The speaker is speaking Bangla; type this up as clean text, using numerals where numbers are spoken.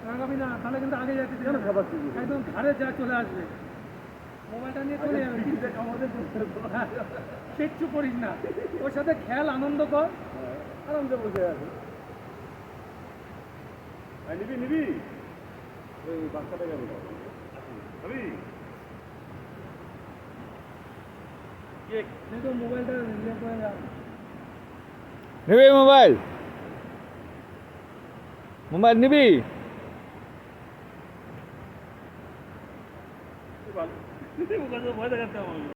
রাগাবি না, তাহলে কিন্তু আগে যাচ্ছে একদম ঘাড়ে যা চলে আসবে। মোবাইলটা নিয়ে চলে যাবে, কিচ্ছু করিস না, ওর সাথে খেল, আনন্দ কর, আরামসে বসে আছে। নিবি নিবি ওই বাচ্চাটা গেল মোবাইলটা নিবি মোবাইল, মোবাইল নিবি? ভয় দেখাতে আমার